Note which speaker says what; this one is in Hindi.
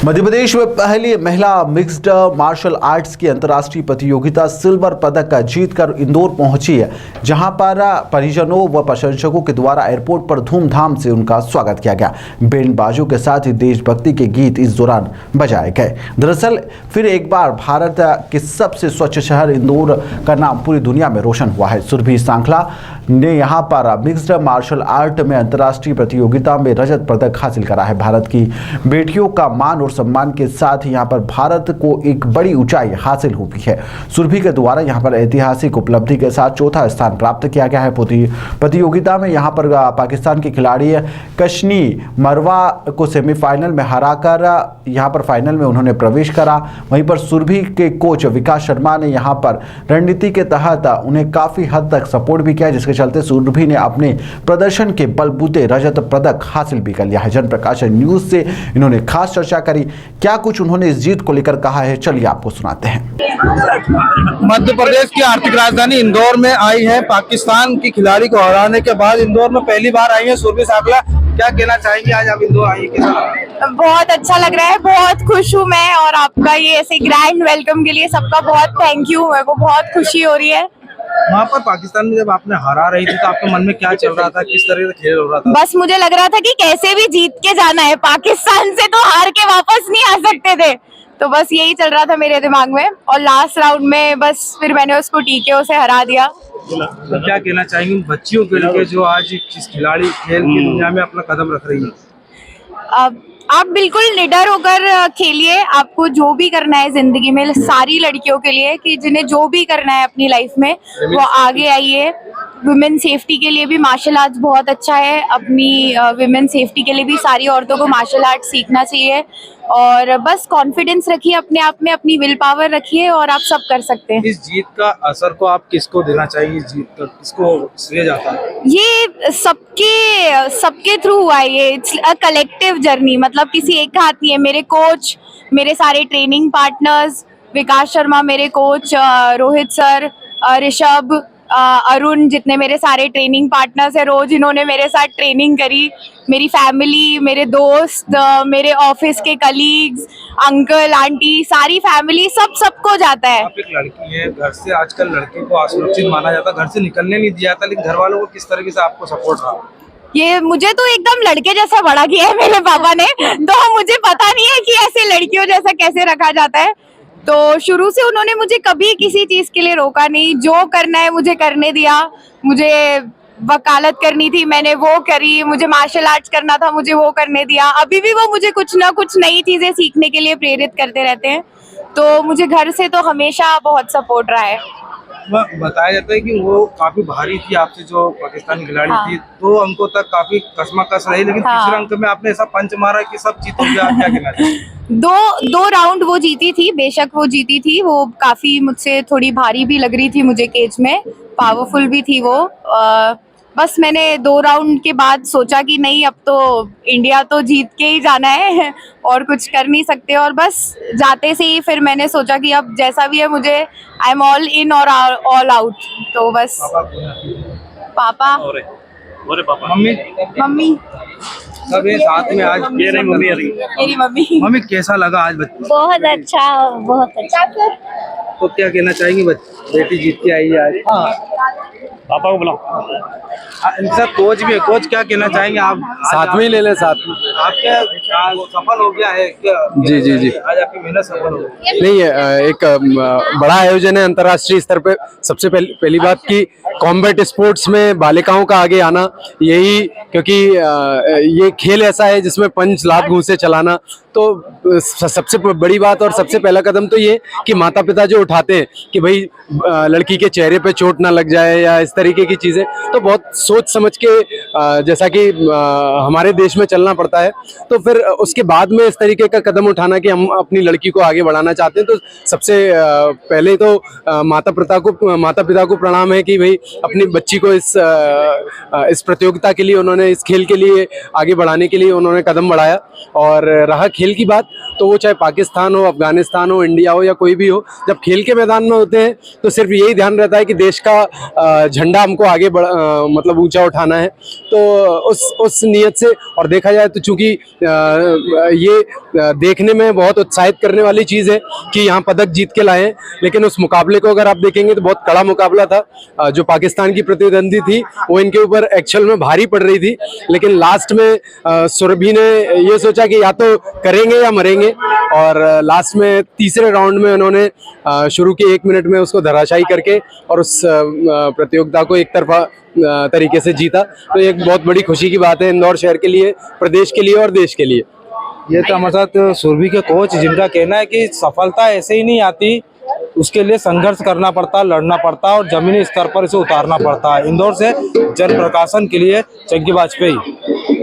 Speaker 1: मध्य प्रदेश में पहली महिला मिक्स्ड मार्शल आर्ट्स की अंतर्राष्ट्रीय प्रतियोगिता सिल्वर पदक जीतकर इंदौर पहुंची है, जहां पर परिजनों व प्रशंसकों के द्वारा एयरपोर्ट पर धूमधाम से उनका स्वागत किया गया। बैंड बाजों के साथ ही देशभक्ति के गीत इस दौरान बजाए गए। दरअसल फिर एक बार भारत के सबसे स्वच्छ शहर इंदौर का नाम पूरी दुनिया में रोशन हुआ है। सुरभि सांखला ने यहां पर मिक्स्ड मार्शल आर्ट में अंतर्राष्ट्रीय प्रतियोगिता में रजत पदक हासिल करा है। भारत की बेटियों का मान और सम्मान के साथ यहां पर भारत को एक बड़ी ऊंचाई हासिल हुई है। सुरभि के द्वारा यहां पर ऐतिहासिक उपलब्धि के साथ चौथा स्थान प्राप्त किया गया है। प्रतियोगिता में यहां पर पाकिस्तान के खिलाड़ी कशनी मरवा को सेमीफाइनल में हराकर यहां पर फाइनल में उन्होंने प्रवेश करा। वहीं पर सुरभि के कोच विकास शर्मा ने यहां पर रणनीति के तहत उन्हें काफी हद तक सपोर्ट भी किया, जिसके चलते सुरभि ने अपने प्रदर्शन के बलबूते रजत पदक हासिल भी कर लिया है। जनप्रकाश न्यूज से इन्होंने खास चर्चा करी। क्या कुछ उन्होंने इस जीत को लेकर कहा है, चलिए आपको सुनाते हैं।
Speaker 2: मध्य प्रदेश की आर्थिक राजधानी इंदौर में आई है। पाकिस्तान की खिलाड़ी को हराने के बाद इंदौर में पहली बार आई है सुरभि सांखला। क्या कहना चाहेंगे, आज आप इंदौर आई है?
Speaker 3: बहुत अच्छा लग रहा है, बहुत खुश हूँ मैं, और आपका ये ऐसे ग्रैंड वेलकम के लिए सबका बहुत थैंक यू। मेरे को बहुत खुशी हो रही है।
Speaker 2: वहाँ पर पाकिस्तान में जब आपने हरा रही थी तो आपके मन में क्या चल रहा था, किस तरह से खेल हो रहा था?
Speaker 3: बस मुझे लग रहा था कि कैसे भी जीत के जाना है, पाकिस्तान से तो हार के वापस नहीं आ सकते थे। तो बस यही चल रहा था मेरे दिमाग में, और लास्ट राउंड में बस फिर मैंने उसको टीकेओ से हरा दिया।
Speaker 2: तो क्या कहना चाहेंगे बच्चियों के लिए जो आज इस खिलाड़ी खेल की दुनिया में अपना कदम रख रही है?
Speaker 3: आप बिल्कुल निडर होकर खेलिए। आपको जो भी करना है जिंदगी में, सारी लड़कियों के लिए कि जिन्हें जो भी करना है अपनी लाइफ में, वो आगे आइए। वुमेन सेफ्टी के लिए भी मार्शल आर्ट्स बहुत अच्छा है। अपनी वुमेन सेफ्टी के लिए भी सारी औरतों को मार्शल आर्ट सीखना चाहिए, और बस कॉन्फिडेंस रखिए अपने आप में, अपनी विल पावर रखिए और आप सब कर सकते हैं।
Speaker 2: इस जीत का असर को आप किसको देना चाहिए? इस जीत का किसको श्रेय जाता है?
Speaker 3: ये सबके थ्रू हुआ है। ये इट्स अ कलेक्टिव जर्नी, मतलब किसी एक का हाथ नहीं है। मेरे कोच, मेरे सारे ट्रेनिंग पार्टनर्स, विकास शर्मा मेरे कोच, रोहित सर, ऋषभ, अरुण, जितने मेरे सारे ट्रेनिंग पार्टनर्स है, रोज इन्होंने मेरे साथ ट्रेनिंग करी। मेरी फैमिली, मेरे दोस्त, मेरे ऑफिस के कलीग्स, अंकल आंटी, सारी फैमिली, सबको जाता है।
Speaker 2: आप एक लड़की है, घर से आजकल लड़की को असुरक्षित माना जाता, घर से निकलने नहीं दिया जाता, लेकिन घर वालों को किस तरीके से आपको सपोर्ट रहा?
Speaker 3: ये मुझे तो एकदम लड़के जैसा बड़ा किया है मेरे पापा ने, तो मुझे पता नहीं है कि ऐसे लड़कियों जैसा कैसे रखा जाता है। तो शुरू से उन्होंने मुझे कभी किसी चीज के लिए रोका नहीं। जो करना है मुझे करने दिया। मुझे वकालत करनी थी, मैंने वो करी। मुझे मार्शल आर्ट्स करना था, मुझे वो करने दिया। अभी भी वो मुझे कुछ ना कुछ नई चीजें सीखने के लिए प्रेरित करते रहते हैं। तो मुझे घर से तो हमेशा बहुत सपोर्ट रहा है।
Speaker 2: बताया जाता है कि वो काफी भारी थी आपसे, जो पाकिस्तानी खिलाड़ी थी, 2 अंकों तक काफी कशमकश रही, लेकिन तीसरे अंक में आपने ऐसा पंच मारा कि सब जीत हो गया। क्या कहना चाहिए?
Speaker 3: दो राउंड वो जीती थी, बेशक वो जीती थी। वो काफी मुझसे थोड़ी भारी भी लग रही थी मुझे केज में, पावरफुल भी थी वो। बस मैंने 2 राउंड के बाद सोचा कि नहीं, अब तो इंडिया तो जीत के ही जाना है और कुछ कर नहीं सकते। और बस जाते से ही फिर मैंने सोचा कि अब जैसा भी है, मुझे आई एम ऑल इन और ऑल आउट। तो बस पापा
Speaker 2: और पापा,
Speaker 3: मम्मी
Speaker 2: सब ये साथ में आज मेरी मम्मी कैसा लगा आज?
Speaker 3: बहुत अच्छा, बहुत अच्छा।
Speaker 2: तो क्या कहना चाहेंगी, बेटी जीत के आई है आज? पापा को बुलाओ। इनका कोच भी है, कोच क्या कहना चाहेंगे आप?
Speaker 4: साथ में ही ले ले, साथ में।
Speaker 2: आपके सफल हो गया है क्या?
Speaker 4: जी
Speaker 2: आज आपकी मेहनत सफल हो गई।
Speaker 4: नहीं, एक बड़ा आयोजन है अंतर्राष्ट्रीय स्तर पे। सबसे पहली बात की कॉम्बैट स्पोर्ट्स में बालिकाओं का आगे आना, यही क्योंकि ये खेल ऐसा है जिसमें पंच, लात, घूंसे चलाना। तो सबसे बड़ी बात और सबसे पहला कदम तो ये कि माता पिता जो उठाते हैं कि भाई लड़की के चेहरे पे चोट ना लग जाए या इस तरीके की चीज़ें, तो बहुत सोच समझ के जैसा कि हमारे देश में चलना पड़ता है। तो फिर उसके बाद में इस तरीके का कदम उठाना कि हम अपनी लड़की को आगे बढ़ाना चाहते हैं, तो सबसे पहले तो माता पिता को प्रणाम है कि भाई अपनी बच्ची को इस प्रतियोगिता के लिए, उन्होंने इस खेल के लिए आगे बढ़ाने के लिए उन्होंने कदम बढ़ाया। और रहा खेल की बात, तो वो चाहे पाकिस्तान हो, अफगानिस्तान हो, इंडिया हो या कोई भी हो, जब खेल के मैदान में होते हैं तो सिर्फ यही ध्यान रहता है कि देश का झंडा हमको आगे मतलब ऊंचा उठाना है। तो उस नीयत से, और देखा जाए तो चूंकि ये देखने में बहुत उत्साहित करने वाली चीज है कि यहाँ पदक जीत के लाए हैं, लेकिन उस मुकाबले को अगर आप देखेंगे तो बहुत कड़ा मुकाबला था। जो पाकिस्तान की प्रतिद्वंदी थी वो इनके ऊपर एक्चुअल में भारी पड़ रही थी, लेकिन लास्ट में सुरभि ने ये सोचा कि या तो करेंगे या मरेंगे, और लास्ट में तीसरे राउंड में उन्होंने शुरू के 1 मिनट में उसको धराशायी करके और उस प्रतियोगिता को एक तरफा तरीके से जीता। तो एक बहुत बड़ी खुशी की बात है इंदौर शहर के लिए, प्रदेश के लिए और देश के लिए।
Speaker 2: ये तो हमारे साथ सुरभि के कोच, जिनका कहना है कि सफलता ऐसे ही नहीं आती, उसके लिए संघर्ष करना पड़ता, लड़ना पड़ता और जमीनी स्तर पर इसे उतारना पड़ता है। इंदौर से जन प्रकाशन के लिए चंकी वाजपेयी।